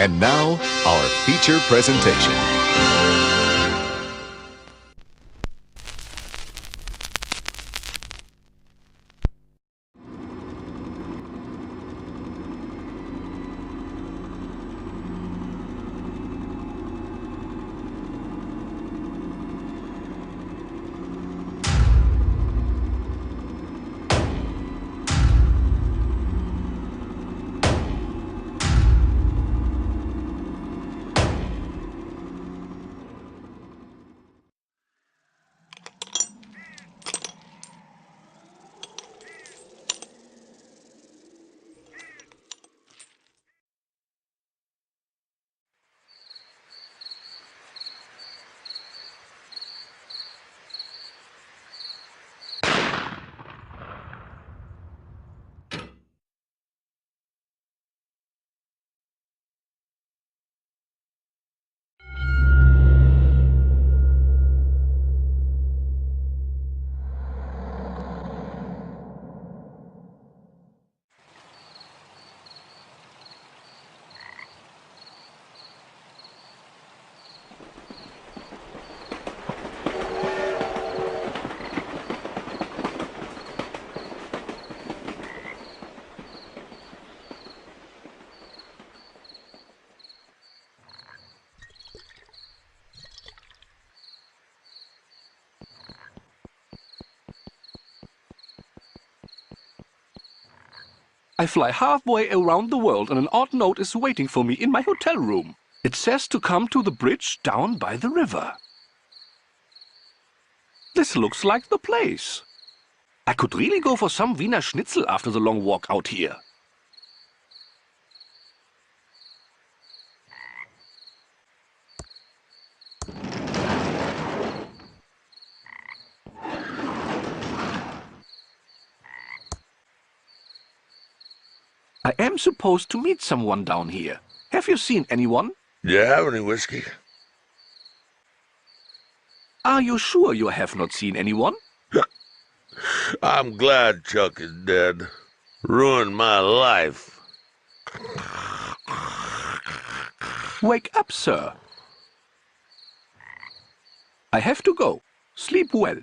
And now, our feature presentation. I fly halfway around the world and an odd note is waiting for me in my hotel room. It says to come to the bridge down by the river. This looks like the place. I could really go for some Wiener Schnitzel after the long walk out here. I am supposed to meet someone down here. Have you seen anyone? Do you have any whiskey? Are you sure you have not seen anyone? I'm glad Chuck is dead. Ruined my life. Wake up, sir. I have to go. Sleep well.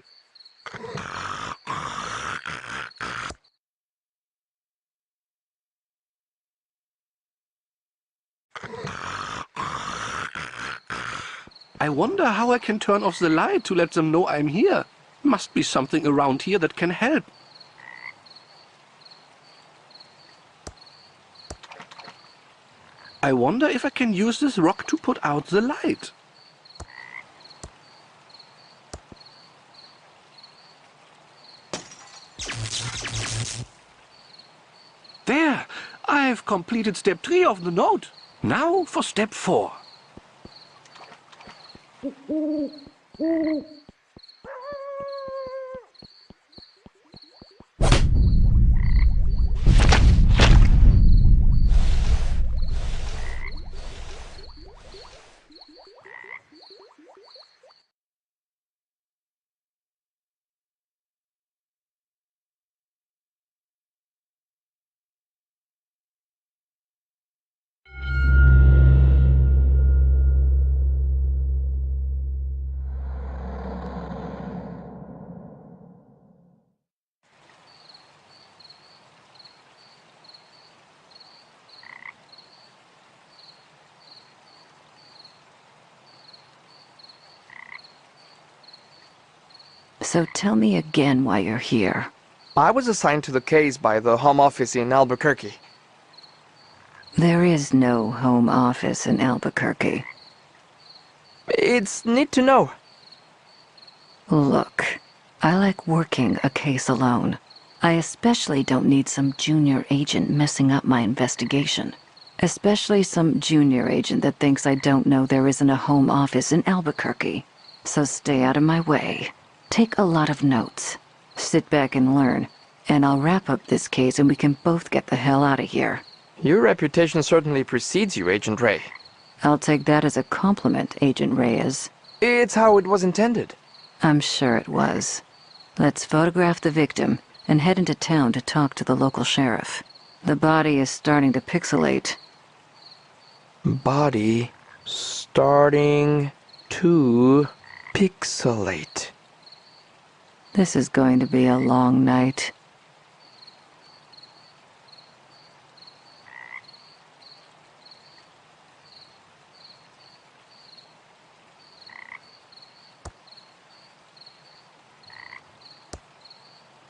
I wonder how I can turn off the light to let them know I'm here. Must be something around here that can help. I wonder if I can use this rock to put out the light. There! I've completed step 3 of the note. Now for step 4. So tell me again why you're here. I was assigned to the case by the Home Office in Albuquerque. There is no home office in Albuquerque. It's neat to know. Look, I like working a case alone. I especially don't need some junior agent messing up my investigation. Especially some junior agent that thinks I don't know there isn't a home office in Albuquerque. So stay out of my way. Take a lot of notes. Sit back and learn. And I'll wrap up this case and we can both get the hell out of here. Your reputation certainly precedes you, Agent Ray. I'll take that as a compliment, Agent Reyes. It's how it was intended. I'm sure it was. Let's photograph the victim and head into town to talk to the local sheriff. The body is starting to pixelate. Body starting to pixelate. This is going to be a long night.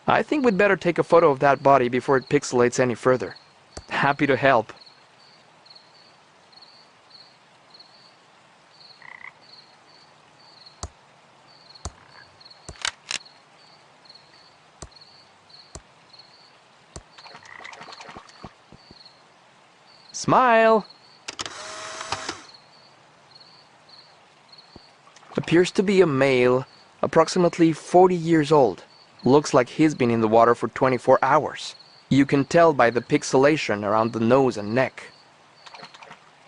I think we'd better take a photo of that body before it pixelates any further. Happy to help. Smile! Appears to be a male, approximately 40 years old. Looks like he's been in the water for 24 hours. You can tell by the pixelation around the nose and neck.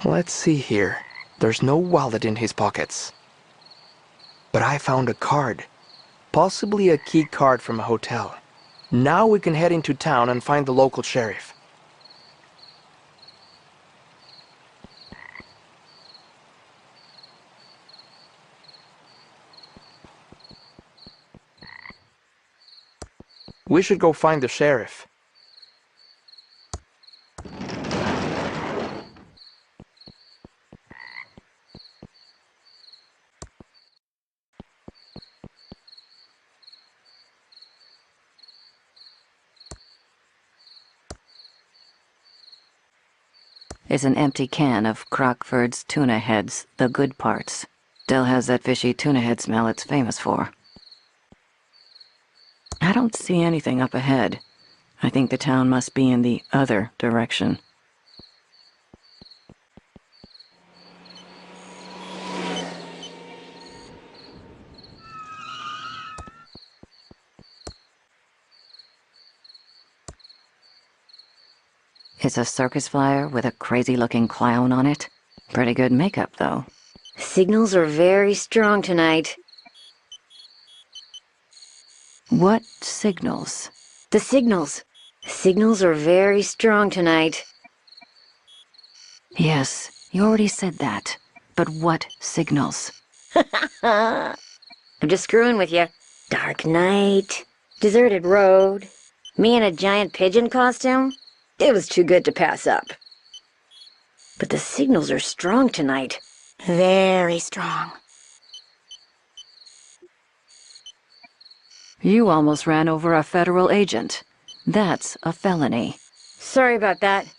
Let's see here. There's no wallet in his pockets. But I found a card. Possibly a key card from a hotel. Now we can head into town and find the local sheriff. We should go find the sheriff. Is an empty can of Crockford's tuna heads, the good parts. Still has that fishy tuna head smell it's famous for. I don't see anything up ahead. I think the town must be in the other direction. It's a circus flyer with a crazy-looking clown on it. Pretty good makeup, though. Signals are very strong tonight. What signals? The signals. Signals are very strong tonight. Yes, you already said that. But what signals? I'm just screwing with you. Dark night. Deserted road. Me in a giant pigeon costume. It was too good to pass up. But the signals are strong tonight. Very strong. You almost ran over a federal agent. That's a felony. Sorry about that.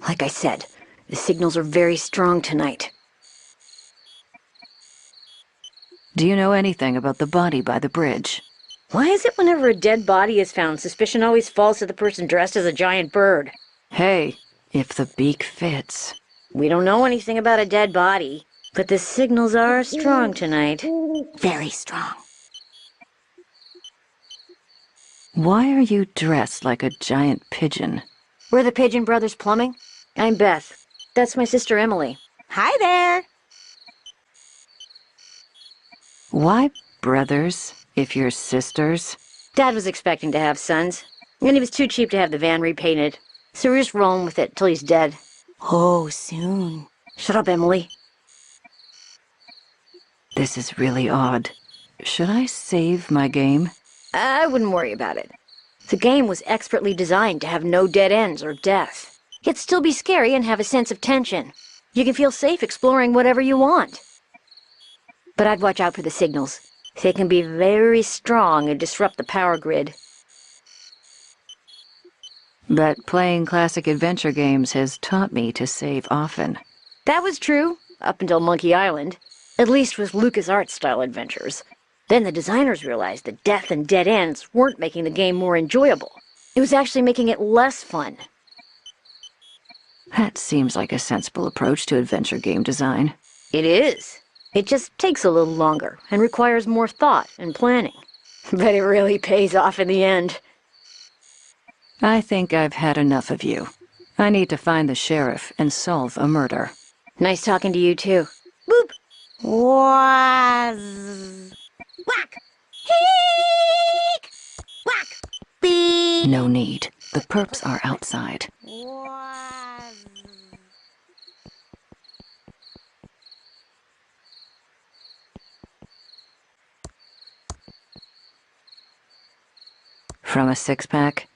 Like I said, the signals are very strong tonight. Do you know anything about the body by the bridge? Why is it whenever a dead body is found, suspicion always falls to the person dressed as a giant bird? Hey, if the beak fits. We don't know anything about a dead body, but the signals are strong tonight. Very strong. Why are you dressed like a giant pigeon? We're the Pigeon Brothers Plumbing. I'm Beth. That's my sister Emily. Hi there! Why brothers, if you're sisters? Dad was expecting to have sons, and he was too cheap to have the van repainted. So we're just rolling with it till he's dead. Oh, soon. Shut up, Emily. This is really odd. Should I save my game? I wouldn't worry about it. The game was expertly designed to have no dead ends or death. Yet still be scary and have a sense of tension. You can feel safe exploring whatever you want. But I'd watch out for the signals. They can be very strong and disrupt the power grid. But playing classic adventure games has taught me to save often. That was true, up until Monkey Island. At least with LucasArts-style adventures. Then the designers realized that death and dead ends weren't making the game more enjoyable. It was actually making it less fun. That seems like a sensible approach to adventure game design. It is. It just takes a little longer and requires more thought and planning. But it really pays off in the end. I think I've had enough of you. I need to find the sheriff and solve a murder. Nice talking to you, too. Boop! Waz! Whack! Heek! Whack! Beep! No need. The perps are outside. Waz! From a six-pack?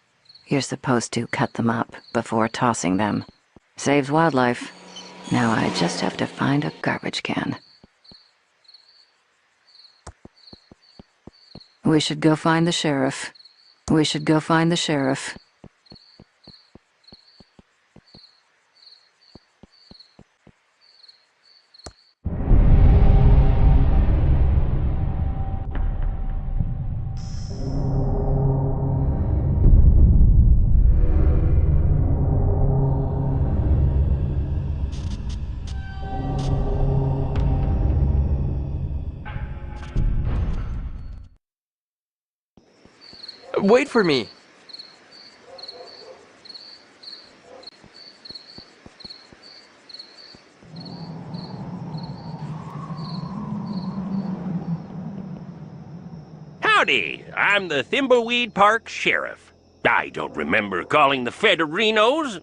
You're supposed to cut them up before tossing them. Saves wildlife. Now I just have to find a garbage can. We should go find the sheriff. We should go find the sheriff. Wait for me. Howdy, I'm the Thimbleweed Park Sheriff. I don't remember calling the Federinos.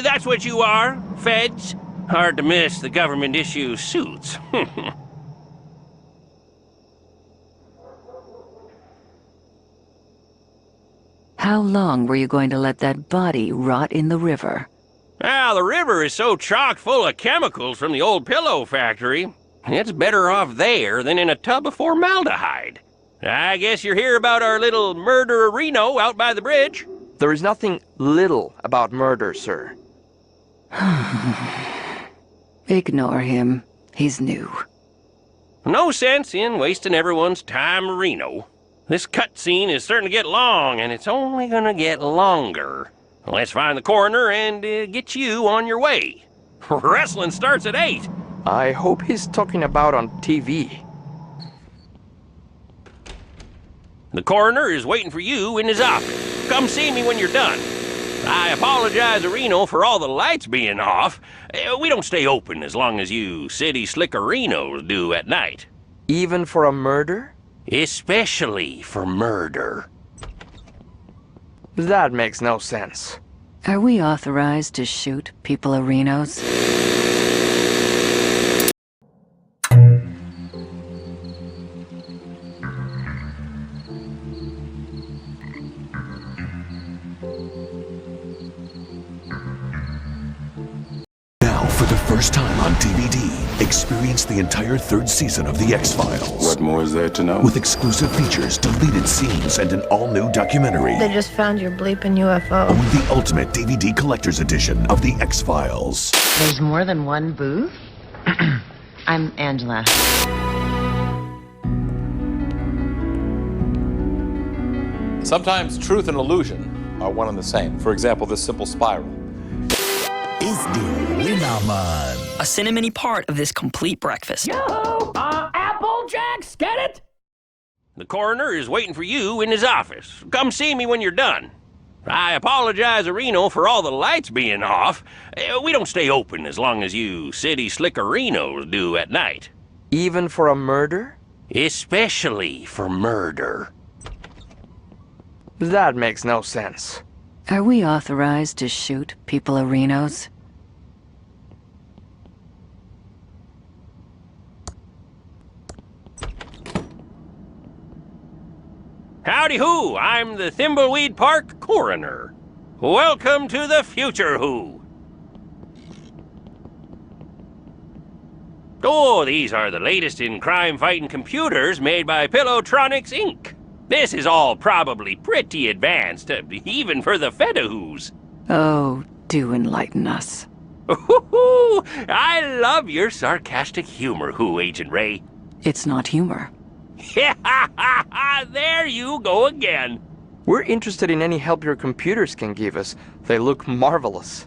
That's what you are, feds. Hard to miss the government-issue suits. How long were you going to let that body rot in the river? Well, the river is so chock full of chemicals from the old pillow factory. It's better off there than in a tub of formaldehyde. I guess you're here about our little murder-reno out by the bridge. There is nothing little about murder, sir. Ignore him. He's new. No sense in wasting everyone's time, Reno. This cutscene is starting to get long, and it's only gonna get longer. Let's find the coroner and get you on your way. Wrestling starts at 8. I hope he's talking about on TV. The coroner is waiting for you in his office. Come see me when you're done. I apologize, Reno, for all the lights being off. We don't stay open as long as you city slickerinos do at night. Even for a murder? Especially for murder. That makes no sense. Are we authorized to shoot people arenos? For the first time on DVD, experience the entire third season of The X-Files. What more is there to know? With exclusive features, deleted scenes, and an all-new documentary. They just found your bleeping UFO. Own the ultimate DVD collector's edition of The X-Files. There's more than one booth? I'm Angela. Sometimes truth and illusion are one and the same. For example, this simple spiral. Is the winner man. A cinnamony part of this complete breakfast. Yo-ho! Apple Jacks, get it? The coroner is waiting for you in his office. Come see me when you're done. I apologize, Reno, for all the lights being off. We don't stay open as long as you city slickerinos do at night. Even for a murder? Especially for murder. That makes no sense. Are we authorized to shoot people arenos? Howdy-ho, I'm the Thimbleweed Park coroner. Welcome to the future, who. Oh, these are the latest in crime-fighting computers made by Pillowtronics, Inc. This is all probably pretty advanced, even for the Fedahoos. Oh, do enlighten us. Ooh, I love your sarcastic humor, who, Agent Ray. It's not humor. There you go again. We're interested in any help your computers can give us. They look marvelous.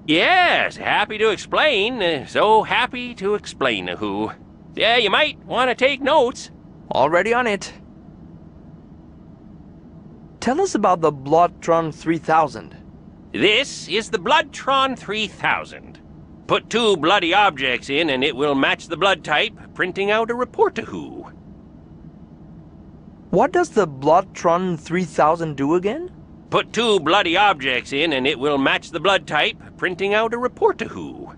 Yes, happy to explain. So happy to explain, who. Yeah, you might want to take notes. Already on it. Tell us about the Bloodtron 3000. This is the Bloodtron 3000. Put 2 bloody objects in and it will match the blood type, printing out a report to who. What does the Bloodtron 3000 do again? Put 2 bloody objects in and it will match the blood type, printing out a report to who.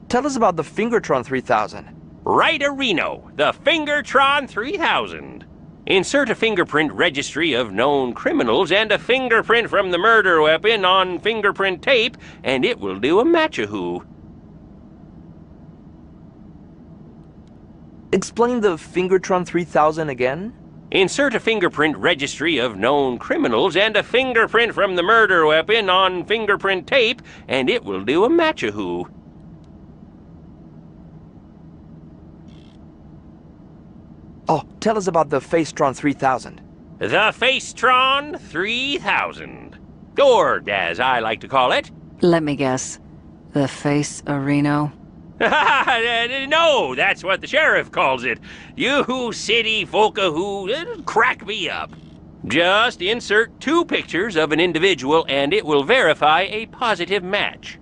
Tell us about the Fingertron 3000. Right, Reno, the Fingertron 3000. Insert a fingerprint registry of known criminals and a fingerprint from the murder weapon on fingerprint tape, and it will do a match-a-who. Explain the Fingertron 3000 again? Insert a fingerprint registry of known criminals and a fingerprint from the murder weapon on fingerprint tape, and it will do a match-a-who. Oh, tell us about the Facetron 3000. The Facetron 3000. Or, as I like to call it... Let me guess. The Face Areno? No, that's what the sheriff calls it. You city folka who crack me up. Just insert 2 pictures of an individual and it will verify a positive match.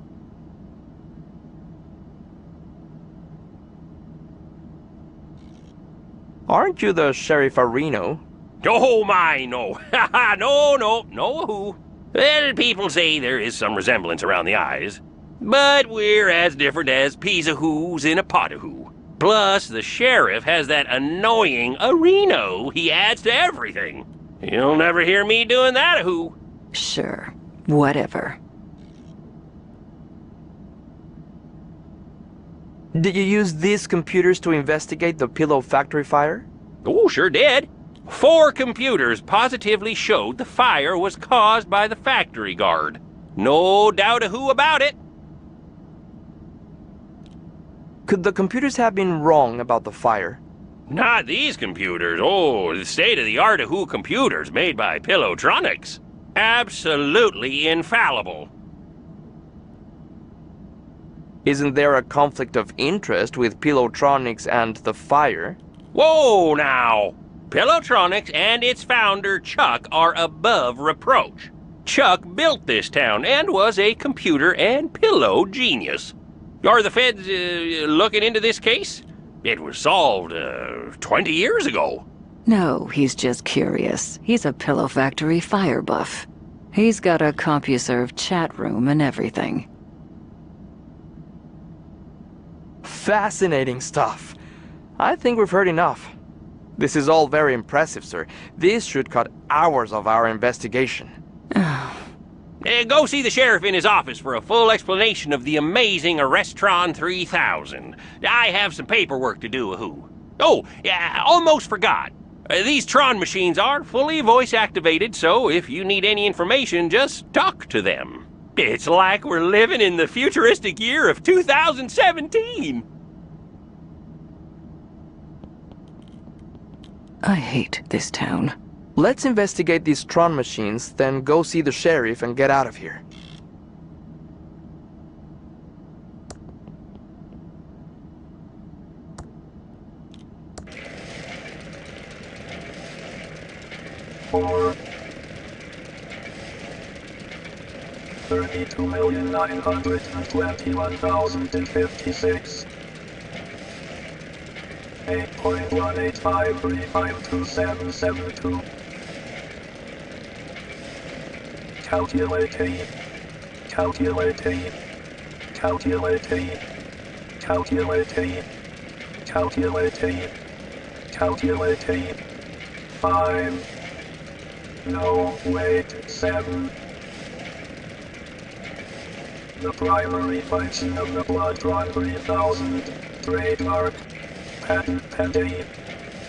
Aren't you the Sheriff Areno? Oh my, no. no who. Well, people say there is some resemblance around the eyes. But we're as different as peas-a-whoos in a pot-a-who. Plus, the sheriff has that annoying Areno he adds to everything. You'll never hear me doing that-a-who. Sure, whatever. Did you use these computers to investigate the Pillow Factory fire? Oh, sure did. 4 computers positively showed the fire was caused by the factory guard. No doubt-a-who about it. Could the computers have been wrong about the fire? Not these computers. Oh, the state-of-the-art-a-who computers made by Pillowtronics. Absolutely infallible. Isn't there a conflict of interest with Pillowtronics and the fire? Whoa, now! Pillowtronics and its founder, Chuck, are above reproach. Chuck built this town and was a computer and pillow genius. Are the feds looking into this case? It was solved 20 years ago. No, he's just curious. He's a Pillow Factory fire buff. He's got a CompuServe chat room and everything. Fascinating stuff. I think we've heard enough. This is all very impressive, sir. This should cut hours of our investigation. Go see the sheriff in his office for a full explanation of the amazing Arrestron 3000. I have some paperwork to do-a-who. Oh, yeah, almost forgot. These Tron machines are fully voice-activated, so if you need any information, just talk to them. It's like we're living in the futuristic year of 2017. I hate this town. Let's investigate these Tron machines, then go see the sheriff and get out of here. For 32,921,056. 8.185352772. Calculating. Calculating. Calculating. Calculating. Calculating. Calculating. 5. No, wait, 7. The primary function of the Bloodtron 3000 trademark patent pending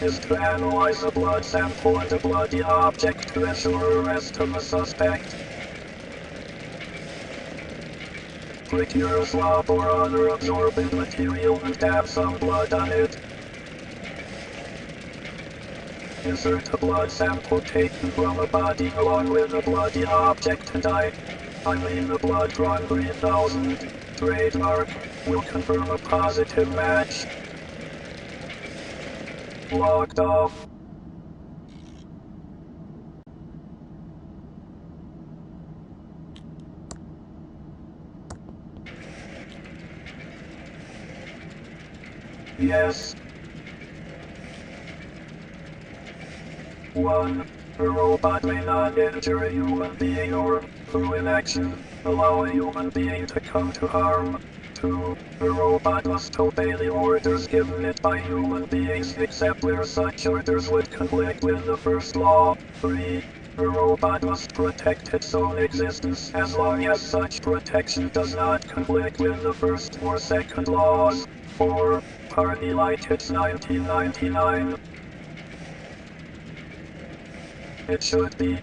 is to analyze a blood sample and a bloody object to ensure arrest of the suspect. Procure a swab or other absorbent material and dab some blood on it. Insert a blood sample taken from a body along with a bloody object and the Bloodtron 3000 trademark will confirm a positive match. Logged off. Yes. 1. A robot may not injure a human being or, through inaction, allow a human being to come to harm. 2. A robot must obey the orders given it by human beings except where such orders would conflict with the first law. 3. A robot must protect its own existence as long as such protection does not conflict with the first or second laws. 4. Party like it's 1999. It should be.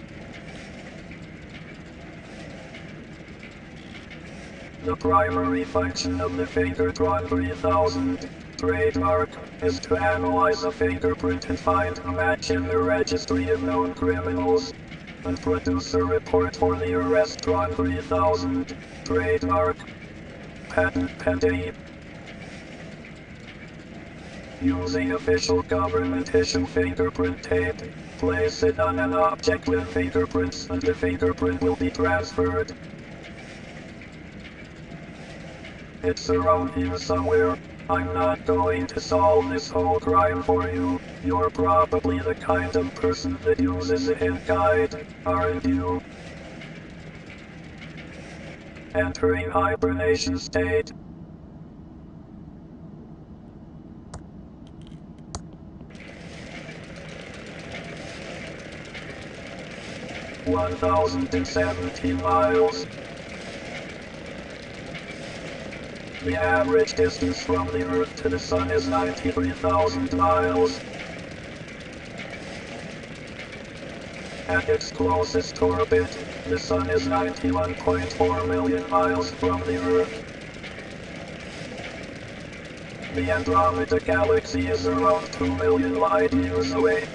The primary function of the Fingertron 3000 trademark is to analyze a fingerprint and find a match in the registry of known criminals, and produce a report for the Arrestron 3000 trademark. Patent pending. Using official government issue fingerprint tape, place it on an object with fingerprints and the fingerprint will be transferred. It's around here somewhere. I'm not going to solve this whole crime for you. You're probably the kind of person that uses a hint guide, aren't you? Entering hibernation state. (1,017 miles). The average distance from the Earth to the Sun is 93,000 miles. At its closest orbit, the Sun is 91.4 million miles from the Earth. The Andromeda Galaxy is around 2 million light years away.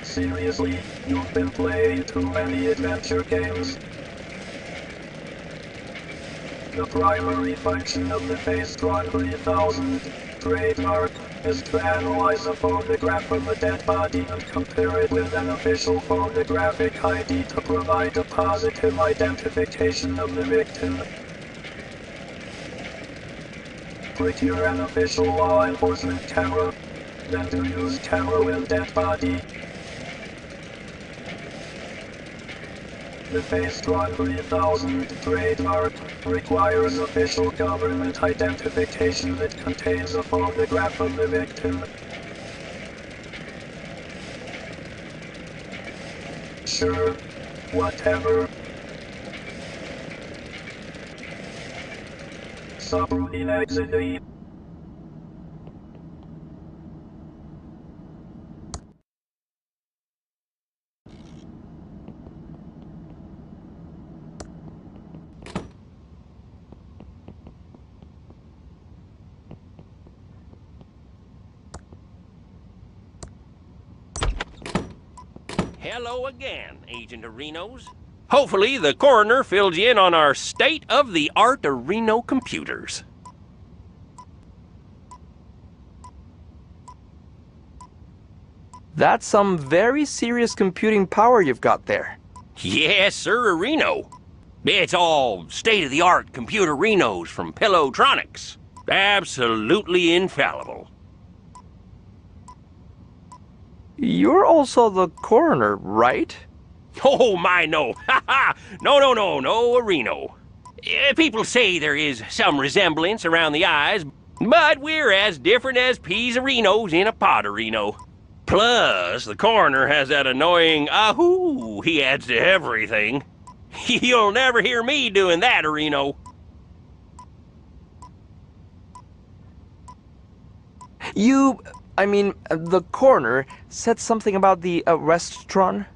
Seriously, you've been playing too many adventure games. The primary function of the Faceron 3000 trademark is to analyze a photograph of a dead body and compare it with an official photographic ID to provide a positive identification of the victim. Procure an official law enforcement camera, then to use camera with dead body. The Faceron 3000 trademark requires official government identification that contains a photograph of the victim. Sure, whatever. Subroutine exit. Hello again, Agent Arenos. Hopefully the coroner filled you in on our state-of-the-art Areno computers. That's some very serious computing power you've got there. Yes, sir, Areno. It's all state-of-the-art computer Renos from Pillotronics. Absolutely infallible. You're also the coroner, right? Oh, my, no. Ha ha! No, Areno. People say there is some resemblance around the eyes, but we're as different as peas Arenos in a pot Areno. Plus, the coroner has that annoying ahoo he adds to everything. You'll never hear me doing that, Areno. The coroner said something about the Arrestron?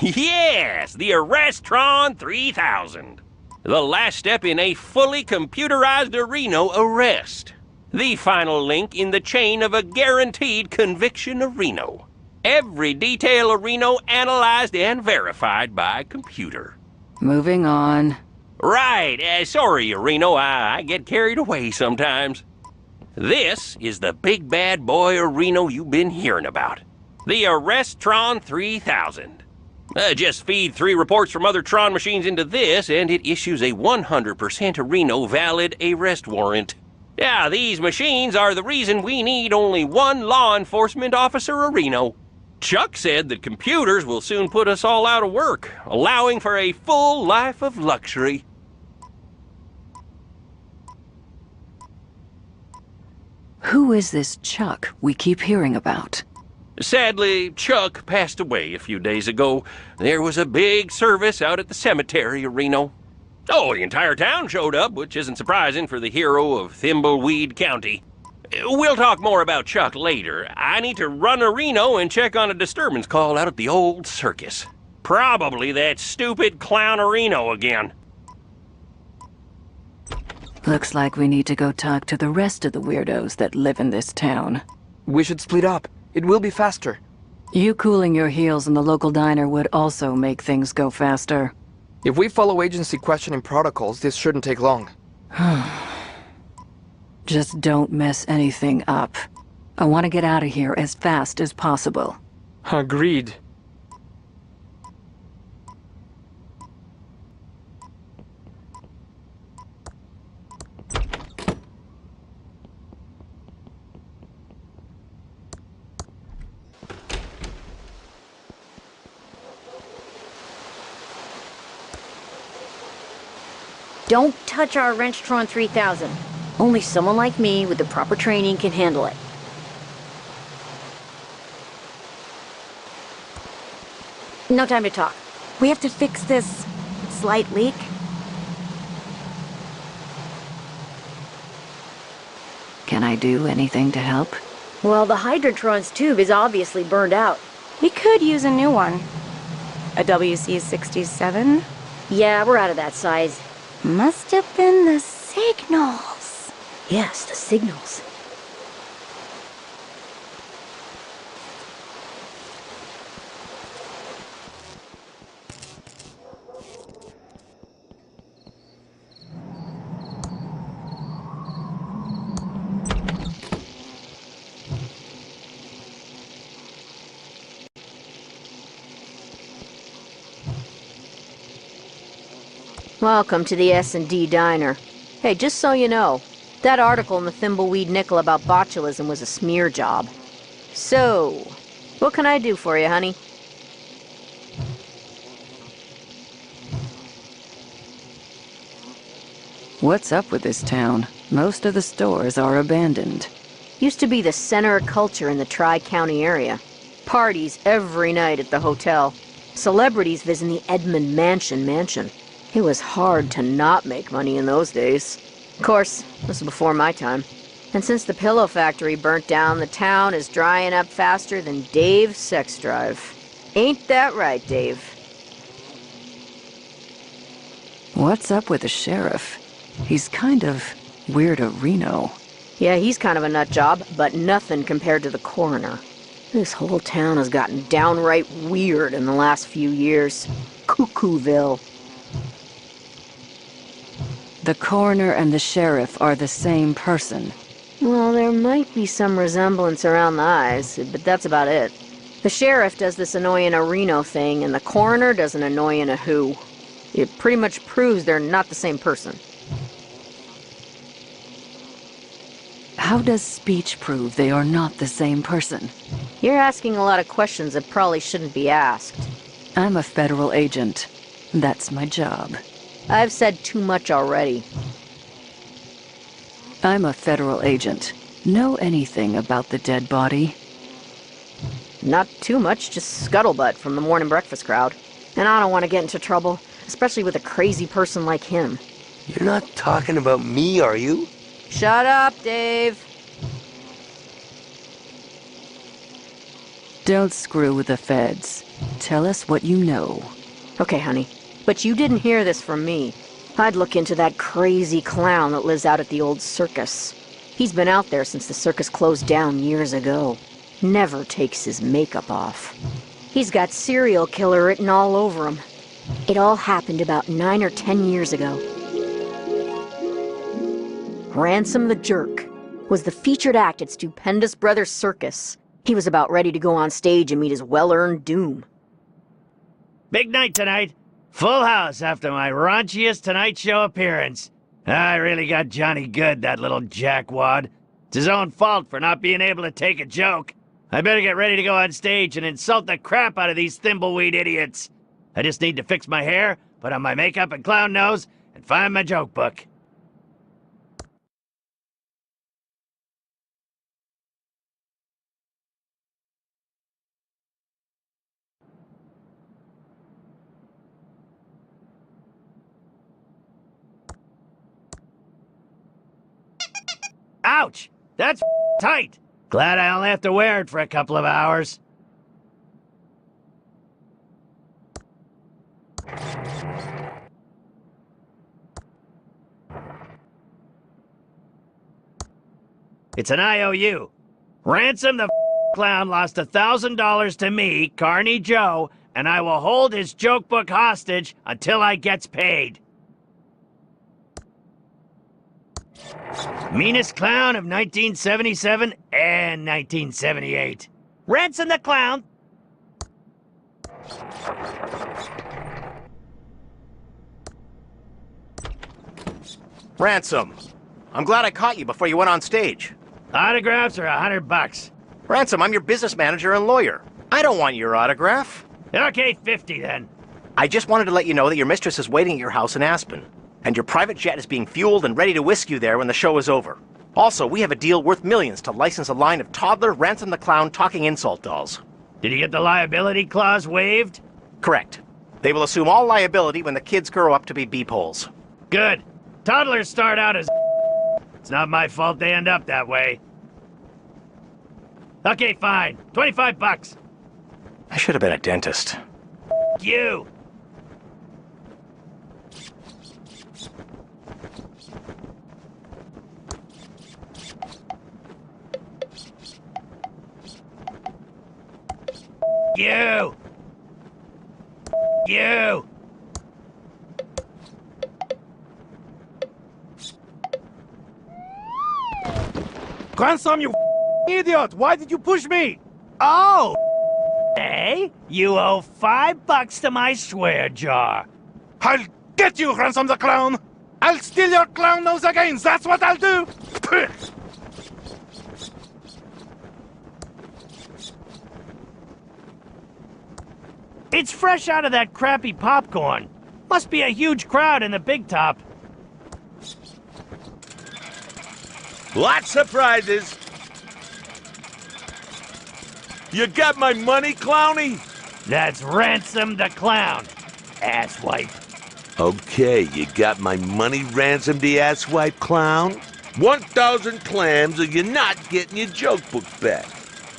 Yes, the Arrestron 3000. The last step in a fully computerized Areno arrest. The final link in the chain of a guaranteed conviction Areno. Every detail Areno analyzed and verified by computer. Moving on. Right, sorry, Areno, I get carried away sometimes. This is the big bad boy Areno you've been hearing about. The Arrestron 3000. Just feed 3 reports from other Tron machines into this, and it issues a 100% Areno valid arrest warrant. Yeah, these machines are the reason we need only one law enforcement officer Areno. Chuck said that computers will soon put us all out of work, allowing for a full life of luxury. Who is this Chuck we keep hearing about? Sadly, Chuck passed away a few days ago. There was a big service out at the cemetery, Reno. Oh, the entire town showed up, which isn't surprising for the hero of Thimbleweed County. We'll talk more about Chuck later. I need to run to Reno and check on a disturbance call out at the old circus. Probably that stupid clown Reno again. Looks like we need to go talk to the rest of the weirdos that live in this town. We should split up. It will be faster. You cooling your heels in the local diner would also make things go faster. If we follow agency questioning protocols, this shouldn't take long. Just don't mess anything up. I want to get out of here as fast as possible. Agreed. Don't touch our Wrenchtron 3000. Only someone like me with the proper training can handle it. No time to talk. We have to fix this slight leak. Can I do anything to help? Well, the Hydrantron's tube is obviously burned out. We could use a new one. A WC-67? Yeah, we're out of that size. Must have been the signals. Yes, the signals. Welcome to the S&D Diner. Hey, just so you know, that article in the Thimbleweed Nickel about botulism was a smear job. So, what can I do for you, honey? What's up with this town? Most of the stores are abandoned. Used to be the center of culture in the Tri-County area. Parties every night at the hotel. Celebrities visiting the Edmund mansion. It was hard to not make money in those days. Of course, this was before my time. And since the pillow factory burnt down, the town is drying up faster than Dave's sex drive. Ain't that right, Dave? What's up with the sheriff? He's kind of weirdo Reno. Yeah, he's kind of a nut job, but nothing compared to the coroner. This whole town has gotten downright weird in the last few years. Cuckooville. The coroner and the sheriff are the same person. Well, there might be some resemblance around the eyes, but that's about it. The sheriff does this annoying a Reno thing, and the coroner does an annoying a who. It pretty much proves they're not the same person. How does speech prove they are not the same person? You're asking a lot of questions that probably shouldn't be asked. I'm a federal agent. That's my job. I've said too much already. I'm a federal agent. Know anything about the dead body? Not too much, just scuttlebutt from the morning breakfast crowd. And I don't want to get into trouble, especially with a crazy person like him. You're not talking about me, are you? Shut up, Dave. Don't screw with the feds. Tell us what you know. Okay, honey. But you didn't hear this from me. I'd look into that crazy clown that lives out at the old circus. He's been out there since the circus closed down years ago. Never takes his makeup off. He's got serial killer written all over him. It all happened about 9 or 10 years ago. Ransom the Jerk was the featured act at Stupendous Brothers Circus. He was about ready to go on stage and meet his well-earned doom. Big night tonight. Full house after my raunchiest Tonight Show appearance. I really got Johnny good, that little jackwad. It's his own fault for not being able to take a joke. I better get ready to go on stage and insult the crap out of these Thimbleweed idiots. I just need to fix my hair, put on my makeup and clown nose, and find my joke book. Ouch! That's tight! Glad I only have to wear it for a couple of hours. It's an IOU. Ransom the clown lost $1,000 to me, Carney Joe, and I will hold his joke book hostage until I gets paid. Meanest clown of 1977 and 1978. Ransom the clown. Ransom, I'm glad I caught you before you went on stage. Autographs are $100. Ransom, I'm your business manager and lawyer. I don't want your autograph. Okay, 50 then. I just wanted to let you know that your mistress is waiting at your house in Aspen, and your private jet is being fueled and ready to whisk you there when the show is over. Also, we have a deal worth millions to license a line of toddler Ransom the Clown talking insult dolls. Did you get the liability clause waived? Correct. They will assume all liability when the kids grow up to be beep-holes. Good. Toddlers start out as It's not my fault they end up that way. Okay, fine. $25. I should have been a dentist. You! You! You! Ransom, you idiot! Why did you push me? Oh! Hey, you owe $5 to my swear jar. I'll get you, Ransom the Clown! I'll steal your clown nose again, that's what I'll do! It's fresh out of that crappy popcorn. Must be a huge crowd in the big top. Lots of prizes. You got my money, Clowny? That's Ransom the Clown, asswipe. Okay, you got my money, Ransom the asswipe clown? 1,000 clams or you're not getting your joke book back.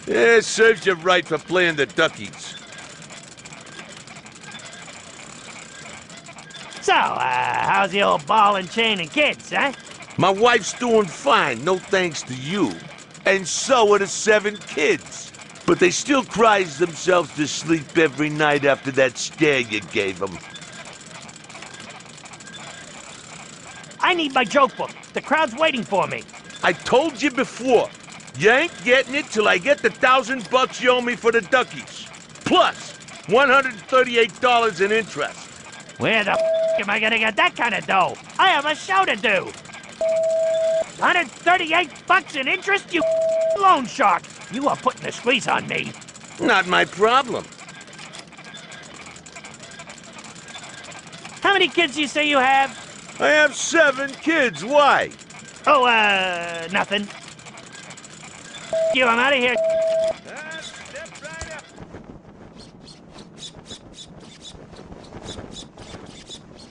Yeah, serves you right for playing the duckies. So, how's the old ball and chain and kids, huh? My wife's doing fine, no thanks to you. And so are the 7 kids. But they still cries themselves to sleep every night after that stare you gave them. I need my joke book. The crowd's waiting for me. I told you before, you ain't getting it till I get the $1,000 you owe me for the duckies. Plus, $138 in interest. Where the am I gonna get that kind of dough? I have a show to do. $138 in interest, you loan shark. You are putting the squeeze on me. Not my problem. How many kids do you say you have? I have 7 kids. Why? Oh, nothing. You, I'm out of here. Step right up.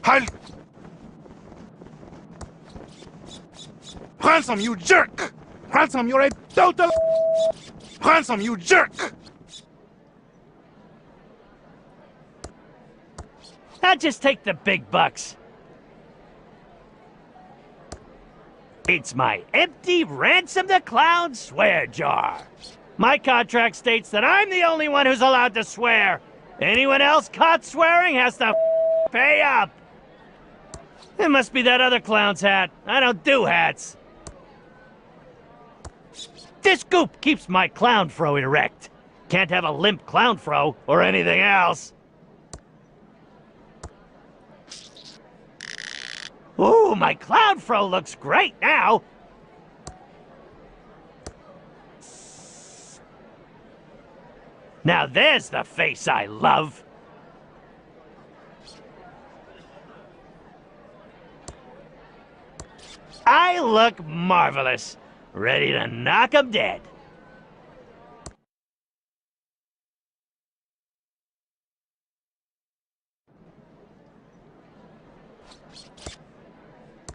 I'll... Ransom, you jerk! Ransom, you're a total... Ransom, you jerk! I'll just take the big bucks. It's my empty Ransom the Clown swear jar. My contract states that I'm the only one who's allowed to swear. Anyone else caught swearing has to pay up. It must be that other clown's hat. I don't do hats. This goop keeps my clown fro erect. Can't have a limp clown fro or anything else. Ooh, my clown fro looks great now. Now there's the face I love. I look marvelous. Ready to knock 'em dead.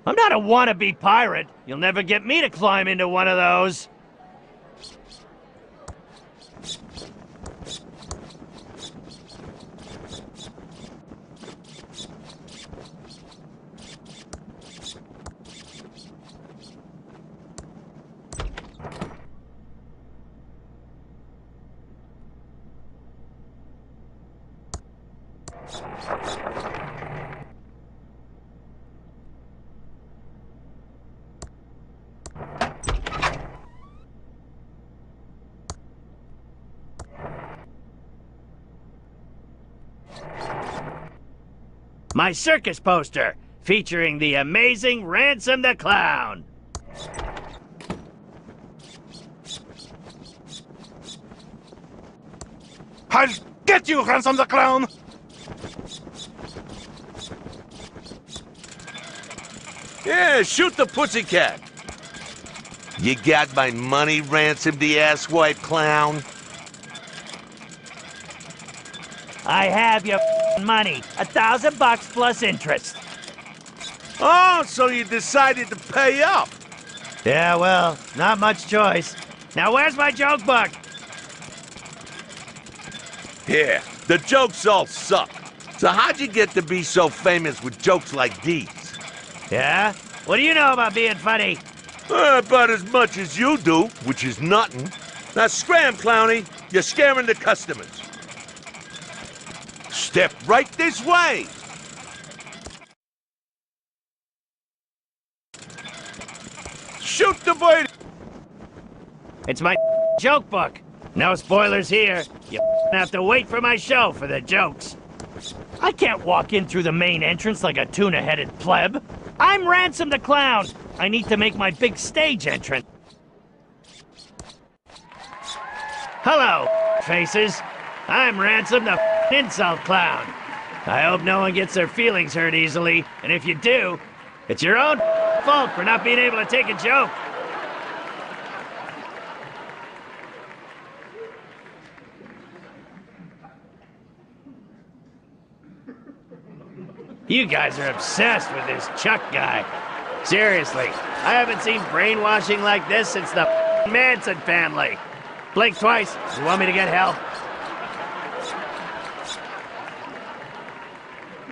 I'm not a wannabe pirate. You'll never get me to climb into one of those. My circus poster, featuring the amazing Ransom the Clown. I'll get you, Ransom the Clown! Yeah, shoot the pussycat. You got my money, Ransom the asswipe clown? I have your money. $1,000 plus interest. Oh, so you decided to pay up? Yeah, well, not much choice. Now where's my joke book? Yeah, the jokes all suck. So how'd you get to be so famous with jokes like these? Yeah? What do you know about being funny? About as much as you do, which is nothing. Now scram, Clowny. You're scaring the customers. Step right this way! Shoot the boy! It's my joke book. No spoilers here. You have to wait for my show for the jokes. I can't walk in through the main entrance like a tuna-headed pleb. I'm Ransom the Clown. I need to make my big stage entrance. Hello, faces. I'm Ransom the insult clown. I hope no one gets their feelings hurt easily, and if you do, it's your own fault for not being able to take a joke. You guys are obsessed with this Chuck guy. Seriously, I haven't seen brainwashing like this since the Manson family. Blink twice. You want me to get help?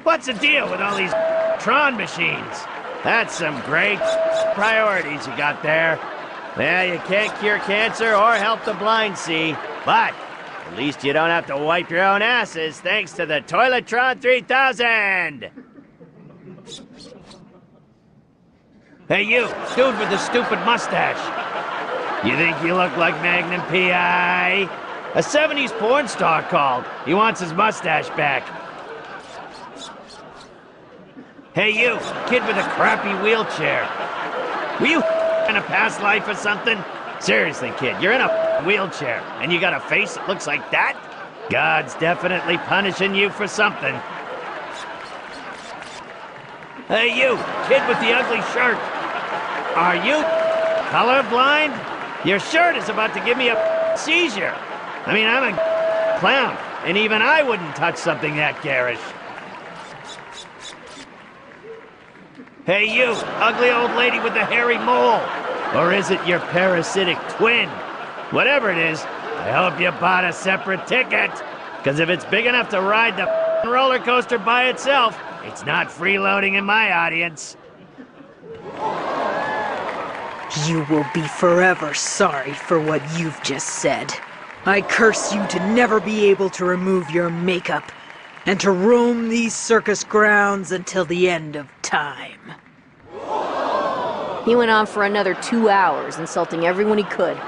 What's the deal with all these Tron machines? That's some great priorities you got there. Well, you can't cure cancer or help the blind see, but at least you don't have to wipe your own asses thanks to the Toiletron 3000! Hey you, dude with the stupid mustache. You think you look like Magnum P.I.? A 70s porn star called. He wants his mustache back. Hey you, kid with a crappy wheelchair. Were you in a past life or something? Seriously, kid, you're in a wheelchair, and you got a face that looks like that? God's definitely punishing you for something. Hey you, kid with the ugly shirt. Are you colorblind? Your shirt is about to give me a seizure. I mean, I'm a clown, and even I wouldn't touch something that garish. Hey you, ugly old lady with the hairy mole. Or is it your parasitic twin? Whatever it is, I hope you bought a separate ticket. Because if it's big enough to ride the roller coaster by itself, it's not freeloading in my audience. You will be forever sorry for what you've just said. I curse you to never be able to remove your makeup and to roam these circus grounds until the end of time. He went on for another 2 hours, insulting everyone he could.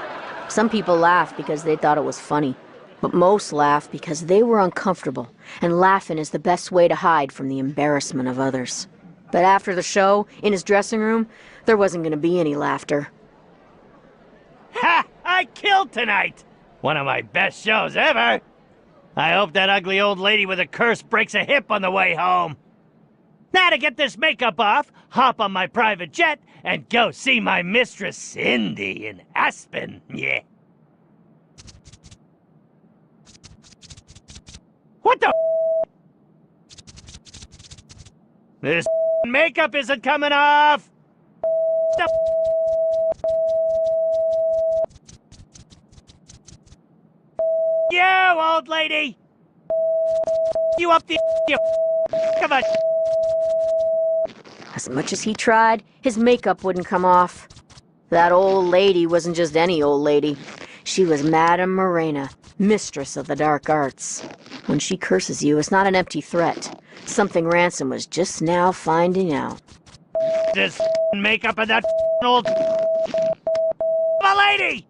Some people laughed because they thought it was funny, but most laughed because they were uncomfortable, and laughing is the best way to hide from the embarrassment of others. But after the show, in his dressing room, there wasn't going to be any laughter. Ha! I killed tonight! One of my best shows ever! I hope that ugly old lady with a curse breaks a hip on the way home. Now to get this makeup off, hop on my private jet and go see my mistress Cindy in Aspen. Yeah. What the? This makeup isn't coming off. The you, old lady. You up the you. Come on. As much as he tried, his makeup wouldn't come off. That old lady wasn't just any old lady. She was Madame Morena, mistress of the dark arts. When she curses you, it's not an empty threat. Something Ransom was just now finding out. This makeup and that old lady!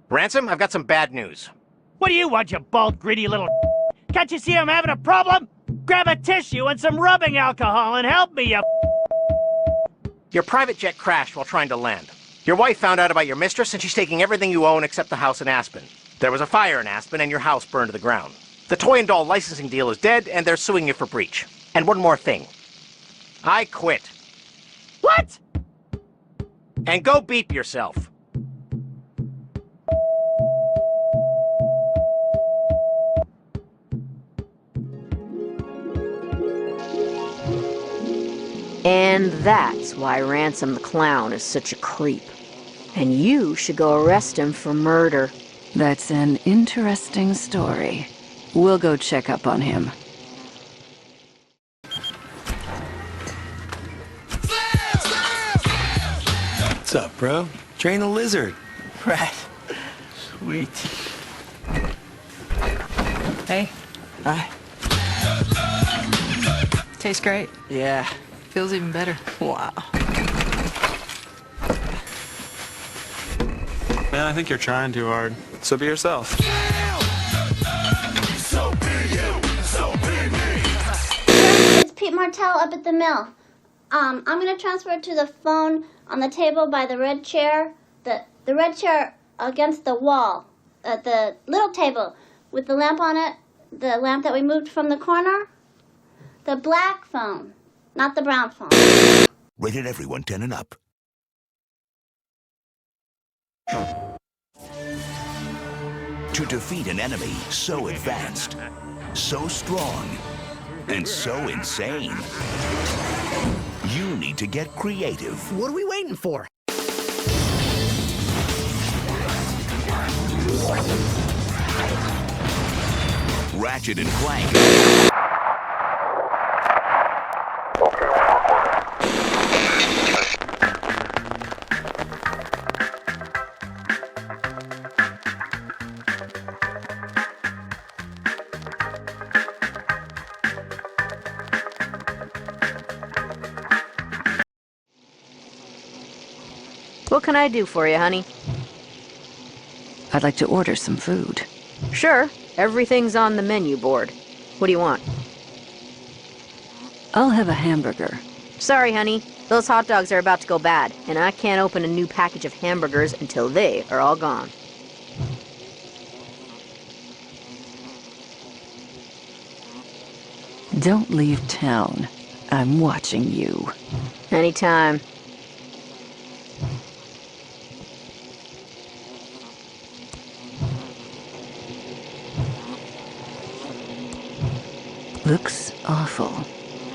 Ransom, I've got some bad news. What do you want, you bald, greedy little? Can't you see I'm having a problem? Grab a tissue and some rubbing alcohol and help me, you. Your private jet crashed while trying to land. Your wife found out about your mistress and she's taking everything you own except the house in Aspen. There was a fire in Aspen and your house burned to the ground. The toy and doll licensing deal is dead and they're suing you for breach. And one more thing. I quit. What? And go beep yourself. And that's why Ransom the Clown is such a creep. And you should go arrest him for murder. That's an interesting story. We'll go check up on him. What's up, bro? Train the lizard. Right. Sweet. Hey. Hi. Tastes great. Yeah. Feels even better. Wow. Man, I think you're trying too hard. So be yourself. It's Pete Martell up at the mill. I'm gonna transfer it to the phone on the table by the red chair. The red chair against the wall. The little table with the lamp on it. The lamp that we moved from the corner. The black phone, not the brown phone. Rated everyone 10 and up. To defeat an enemy so advanced, so strong, and so insane, you need to get creative. What are we waiting for? Ratchet and Clank. What can I do for you, honey? I'd like to order some food. Sure. Everything's on the menu board. What do you want? I'll have a hamburger. Sorry, honey. Those hot dogs are about to go bad, and I can't open a new package of hamburgers until they are all gone. Don't leave town. I'm watching you. Anytime. Looks awful.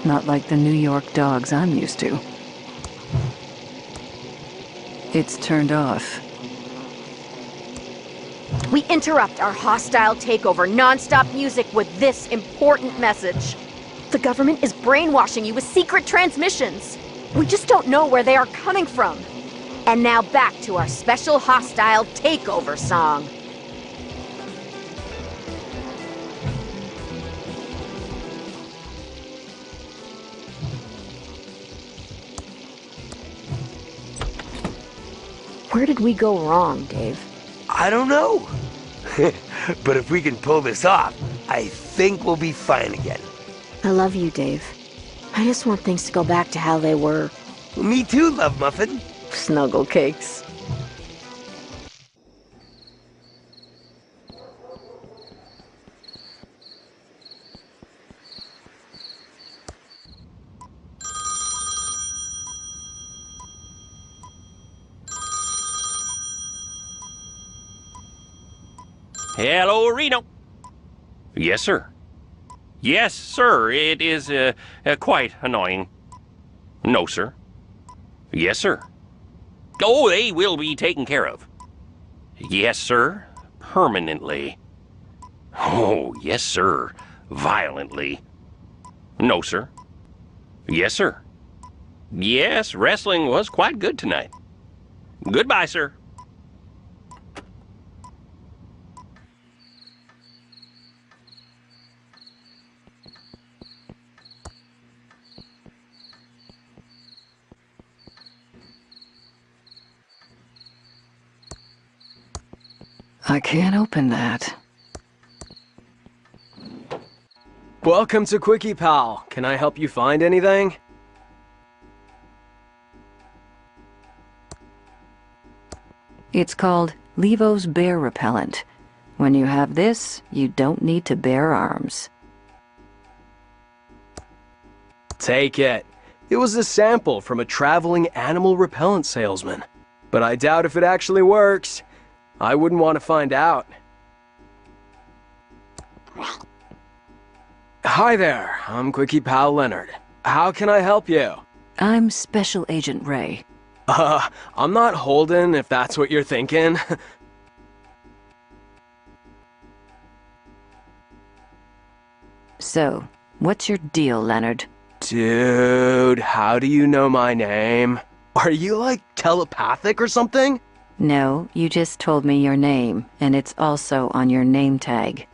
Not like the New York dogs I'm used to. It's turned off. We interrupt our hostile takeover non-stop music with this important message. The government is brainwashing you with secret transmissions. We just don't know where they are coming from. And now back to our special hostile takeover song. Where did we go wrong, Dave? I don't know. But if we can pull this off, I think we'll be fine again. I love you, Dave. I just want things to go back to how they were. Me too, Love Muffin. Snuggle cakes. Hello, Reno. Yes, sir. Yes, sir. It is quite annoying. No, sir. Yes, sir. Oh, they will be taken care of. Yes, sir. Permanently. Oh, yes, sir. Violently. No, sir. Yes, sir. Yes, wrestling was quite good tonight. Goodbye, sir. I can't open that. Welcome to Quickie Pal. Can I help you find anything? It's called Levo's Bear Repellent. When you have this, you don't need to bear arms. Take it. It was a sample from a traveling animal repellent salesman. But I doubt if it actually works. I wouldn't want to find out. Hi there, I'm Quickie Pal Leonard. How can I help you? I'm Special Agent Ray. I'm not Holden, if that's what you're thinking. So, what's your deal, Leonard? Dude, how do you know my name? Are you, like, telepathic or something? No, you just told me your name, and it's also on your name tag.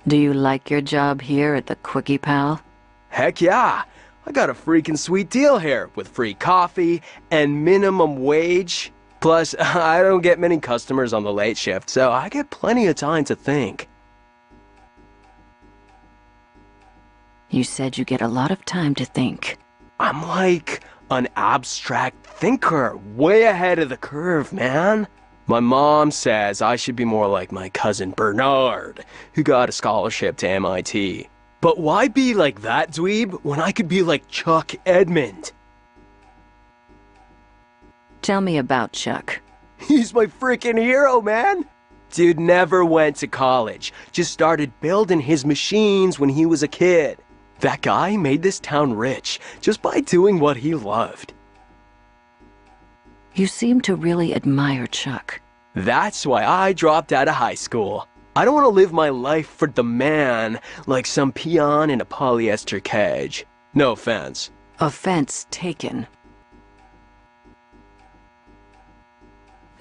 Do you like your job here at the Quickie Pal? Heck yeah! I got a freaking sweet deal here, with free coffee and minimum wage. Plus, I don't get many customers on the late shift, so I get plenty of time to think. You said you get a lot of time to think. I'm like an abstract thinker, way ahead of the curve, man. My mom says I should be more like my cousin Bernard, who got a scholarship to MIT. But why be like that dweeb when I could be like Chuck Edmund? Tell me about Chuck. He's my freaking hero, man! Dude never went to college, just started building his machines when he was a kid. That guy made this town rich just by doing what he loved. You seem to really admire Chuck. That's why I dropped out of high school. I don't want to live my life for the man like some peon in a polyester cage. No offense. Offense taken.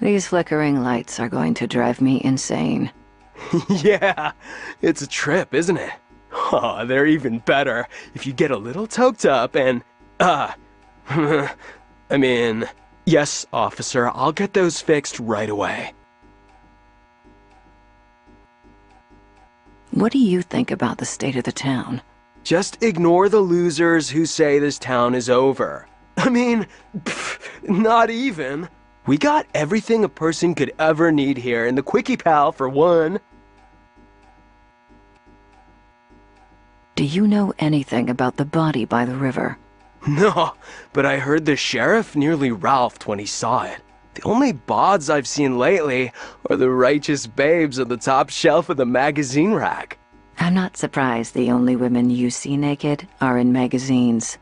These flickering lights are going to drive me insane. Yeah, it's a trip, isn't it? Oh, they're even better if you get a little toked up and, I mean, yes, officer, I'll get those fixed right away. What do you think about the state of the town? Just ignore the losers who say this town is over. I mean, not even. We got everything a person could ever need here in the Quickie Pal for one. Do you know anything about the body by the river? No, but I heard the sheriff nearly ralphed when he saw it. The only bods I've seen lately are the righteous babes on the top shelf of the magazine rack. I'm not surprised the only women you see naked are in magazines.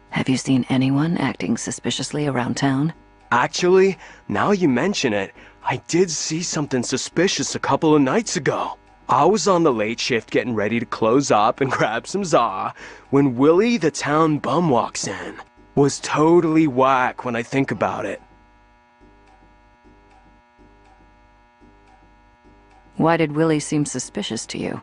Have you seen anyone acting suspiciously around town? Actually, now you mention it, I did see something suspicious a couple of nights ago. I was on the late shift getting ready to close up and grab some za when Willie the town bum walks in. Was totally whack when I think about it. Why did Willie seem suspicious to you?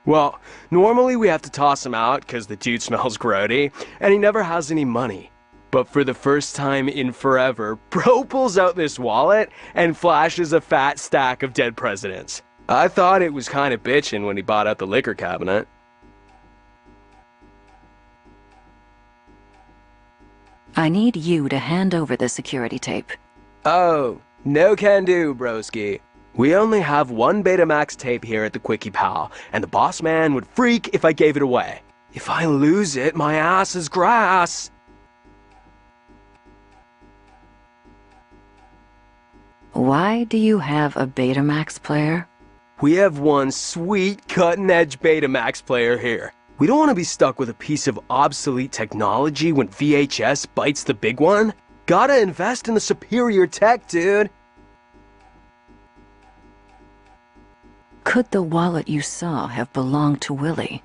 Well, normally we have to toss him out because the dude smells grody, and he never has any money. But for the first time in forever, bro pulls out this wallet and flashes a fat stack of dead presidents. I thought it was kind of bitchin' when he bought out the liquor cabinet. I need you to hand over the security tape. Oh, no can do, broski. We only have one Betamax tape here at the Quickie Pal, and the boss man would freak if I gave it away. If I lose it, my ass is grass. Why do you have a Betamax player? We have one sweet cutting-edge Betamax player here. We don't want to be stuck with a piece of obsolete technology when VHS bites the big one. Gotta invest in the superior tech, dude. Could the wallet you saw have belonged to Willie?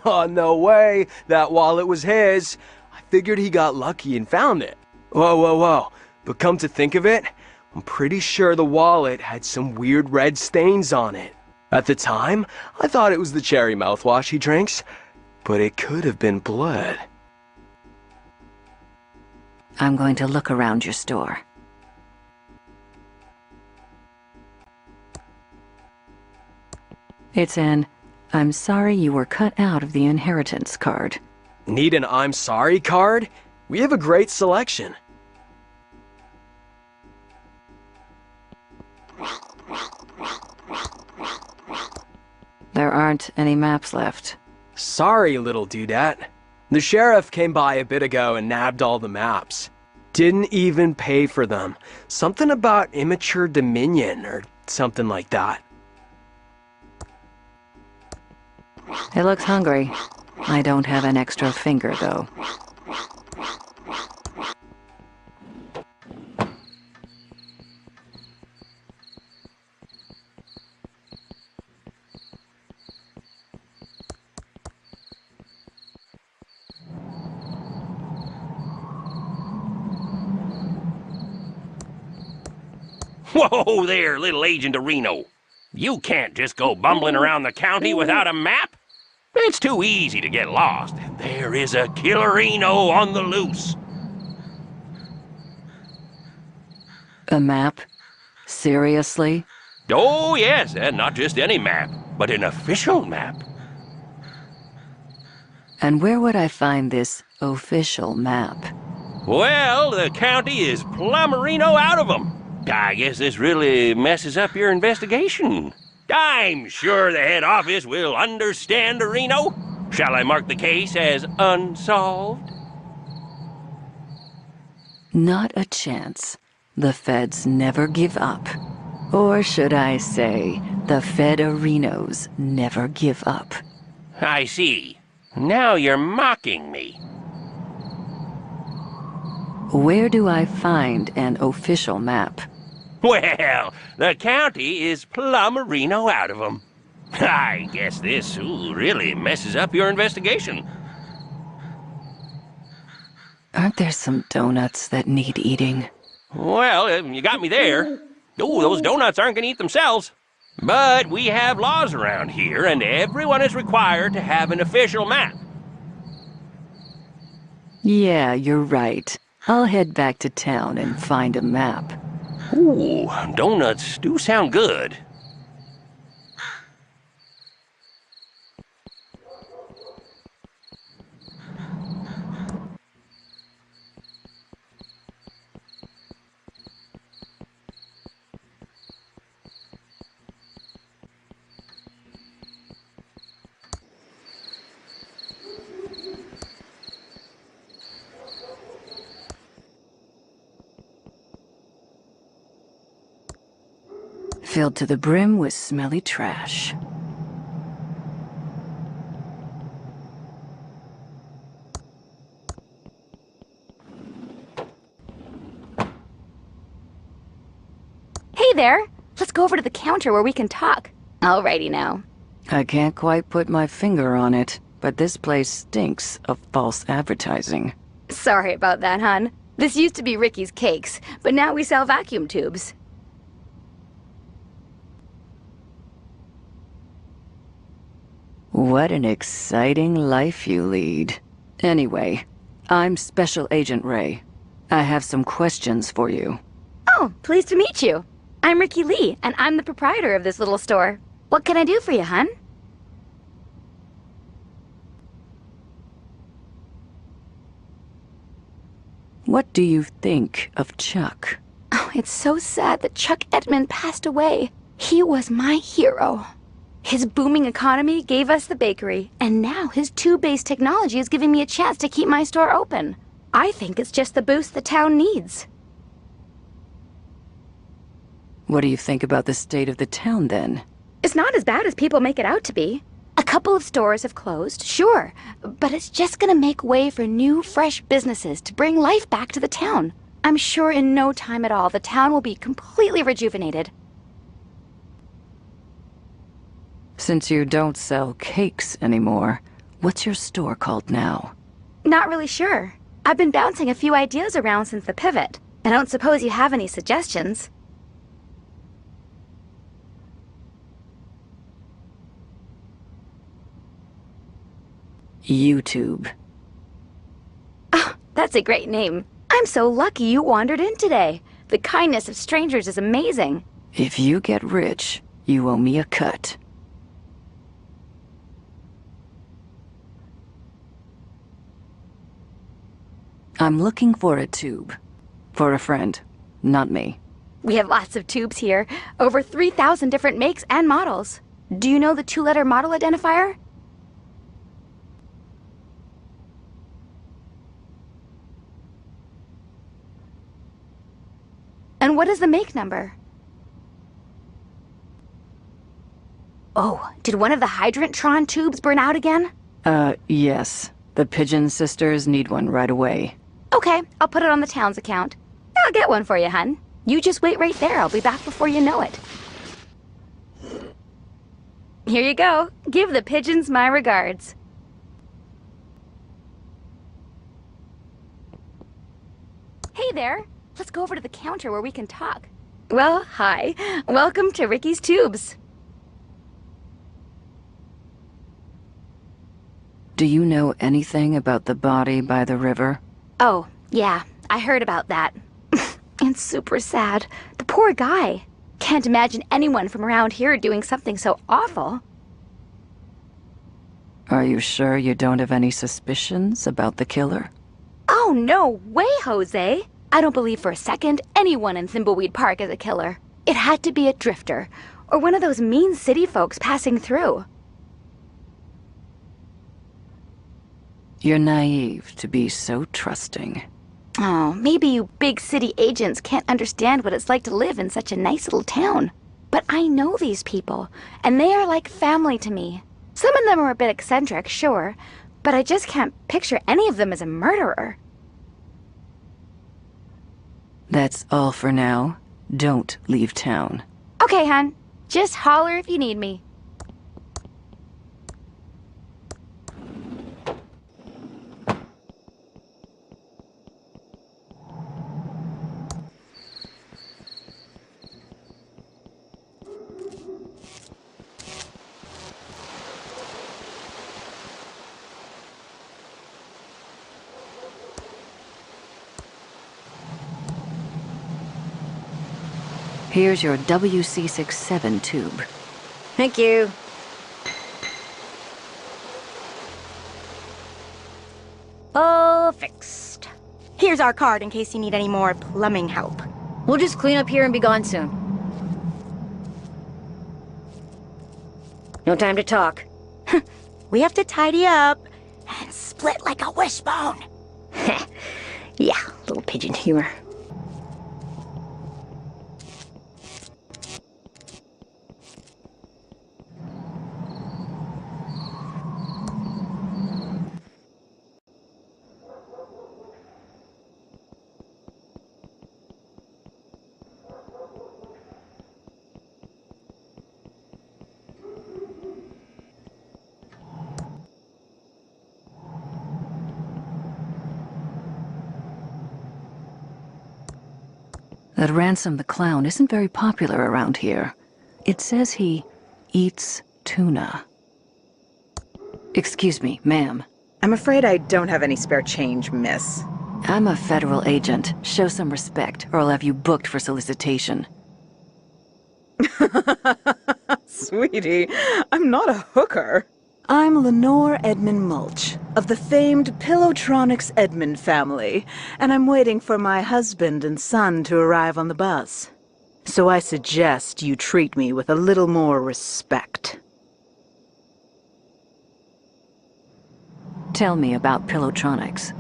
Oh, no way. That wallet was his. I figured he got lucky and found it. Whoa, whoa, whoa. But come to think of it, I'm pretty sure the wallet had some weird red stains on it. At the time, I thought it was the cherry mouthwash he drinks, but it could have been blood. I'm going to look around your store. It's an "I'm sorry you were cut out of the inheritance" card. Need an "I'm sorry" card? We have a great selection. There aren't any maps left. Sorry, little dudette. The sheriff came by a bit ago and nabbed all the maps. Didn't even pay for them. Something about immature dominion or something like that. It looks hungry. I don't have an extra finger, though. Whoa there, little Agent of Reno. You can't just go bumbling around the county without a map. It's too easy to get lost. There is a killerino on the loose. A map? Seriously? Oh, yes, and not just any map, but an official map. And where would I find this official map? Well, the county is plumberino out of them. I guess this really messes up your investigation. I'm sure the head office will understand, Reno. Shall I mark the case as unsolved? Not a chance. The feds never give up. Or should I say, the Federinos never give up. I see. Now you're mocking me. Where do I find an official map? Well, the county is plumberino out of them. I guess this really messes up your investigation. Aren't there some donuts that need eating? Well, you got me there. Oh, those donuts aren't going to eat themselves. But we have laws around here, and everyone is required to have an official map. Yeah, you're right. I'll head back to town and find a map. Ooh, donuts do sound good. Filled to the brim with smelly trash. Hey there! Let's go over to the counter where we can talk. Alrighty now. I can't quite put my finger on it, but this place stinks of false advertising. Sorry about that, hon. This used to be Ricky's Cakes, but now we sell vacuum tubes. What an exciting life you lead. Anyway, I'm Special Agent Ray. I have some questions for you. Oh, pleased to meet you. I'm Ricky Lee, and I'm the proprietor of this little store. What can I do for you, hun? What do you think of Chuck? Oh, it's so sad that Chuck Edmund passed away. He was my hero. His booming economy gave us the bakery, and now his tube-based technology is giving me a chance to keep my store open. I think it's just the boost the town needs. What do you think about the state of the town, then? It's not as bad as people make it out to be. A couple of stores have closed, sure, but it's just gonna make way for new, fresh businesses to bring life back to the town. I'm sure in no time at all, the town will be completely rejuvenated. Since you don't sell cakes anymore, what's your store called now? Not really sure. I've been bouncing a few ideas around since the pivot. I don't suppose you have any suggestions. YouTube. Oh, that's a great name. I'm so lucky you wandered in today. The kindness of strangers is amazing. If you get rich, you owe me a cut. I'm looking for a tube. For a friend, not me. We have lots of tubes here. Over 3,000 different makes and models. Do you know the 2-letter model identifier? And what is the make number? Oh, did one of the Hydrantron tubes burn out again? Yes. The Pigeon sisters need one right away. Okay, I'll put it on the town's account. I'll get one for you, hun. You just wait right there. I'll be back before you know it. Here you go. Give the pigeons my regards. Hey there. Let's go over to the counter where we can talk. Well, hi. Welcome to Ricky's Tubes. Do you know anything about the body by the river? Oh, yeah. I heard about that. It's super sad. The poor guy. Can't imagine anyone from around here doing something so awful. Are you sure you don't have any suspicions about the killer? Oh, no way, Jose. I don't believe for a second anyone in Thimbleweed Park is a killer. It had to be a drifter, or one of those mean city folks passing through. You're naive to be so trusting. Oh, maybe you big city agents can't understand what it's like to live in such a nice little town. But I know these people, and they are like family to me. Some of them are a bit eccentric, sure, but I just can't picture any of them as a murderer. That's all for now. Don't leave town. Okay, hon. Just holler if you need me. Here's your WC67 tube. Thank you. All fixed. Here's our card in case you need any more plumbing help. We'll just clean up here and be gone soon. No time to talk. We have to tidy up and split like a wishbone. Yeah, little pigeon humor. That Ransom the Clown isn't very popular around here. It says he eats tuna. Excuse me, ma'am. I'm afraid I don't have any spare change, miss. I'm a federal agent. Show some respect, or I'll have you booked for solicitation. Sweetie, I'm not a hooker. I'm Lenore Edmund Mulch, of the famed Pillowtronics Edmund family, and I'm waiting for my husband and son to arrive on the bus. So I suggest you treat me with a little more respect. Tell me about Pillowtronics.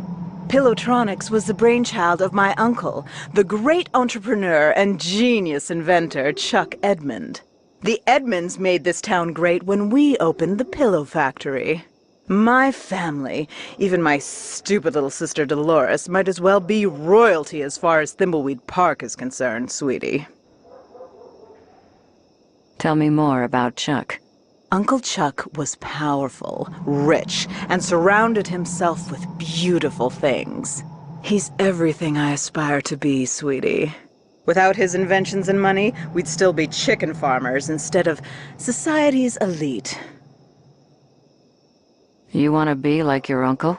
Pillowtronics was the brainchild of my uncle, the great entrepreneur and genius inventor Chuck Edmund. The Edmonds made this town great when we opened the Pillow Factory. My family, even my stupid little sister Dolores, might as well be royalty as far as Thimbleweed Park is concerned, sweetie. Tell me more about Chuck. Uncle Chuck was powerful, rich, and surrounded himself with beautiful things. He's everything I aspire to be, sweetie. Without his inventions and money, we'd still be chicken farmers instead of society's elite. You want to be like your uncle?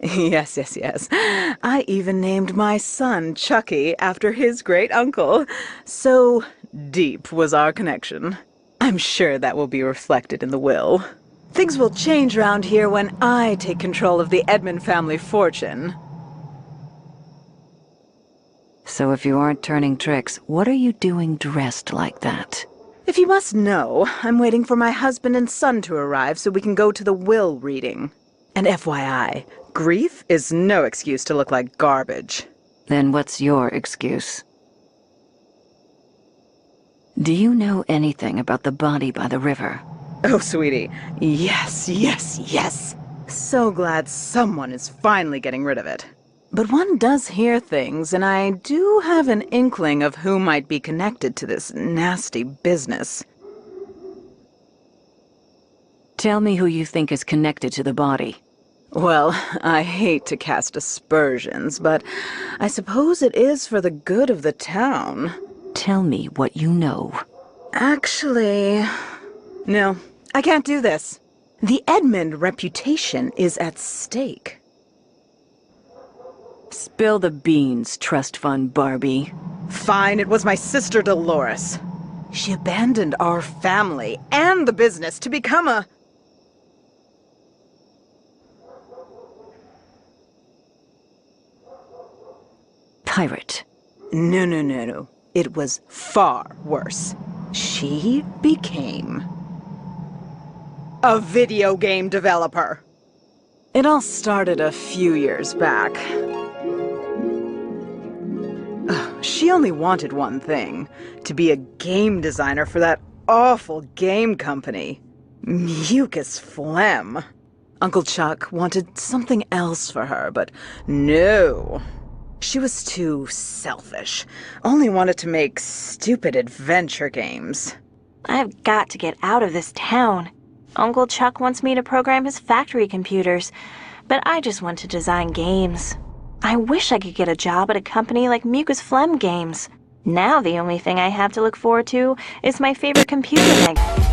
Yes. I even named my son Chucky after his great uncle. So deep was our connection. I'm sure that will be reflected in the will. Things will change around here when I take control of the Edmund family fortune. So if you aren't turning tricks, what are you doing dressed like that? If you must know, I'm waiting for my husband and son to arrive so we can go to the will reading. And FYI, grief is no excuse to look like garbage. Then what's your excuse? Do you know anything about the body by the river? Oh, sweetie. Yes. So glad someone is finally getting rid of it. But one does hear things, and I do have an inkling of who might be connected to this nasty business. Tell me who you think is connected to the body. Well, I hate to cast aspersions, but I suppose it is for the good of the town. Tell me what you know. Actually, no, I can't do this. The Edmund reputation is at stake. Spill the beans, trust fund Barbie. Fine, it was my sister Dolores. She abandoned our family and the business to become a... pirate. No. It was far worse. She became a video game developer. It all started a few years back. She only wanted one thing, to be a game designer for that awful game company. Mucus phlegm. Uncle Chuck wanted something else for her, but no. She was too selfish. Only wanted to make stupid adventure games. I've got to get out of this town. Uncle Chuck wants me to program his factory computers, but I just want to design games. I wish I could get a job at a company like Mucus Phlegm Games. Now the only thing I have to look forward to is my favorite computer magazine.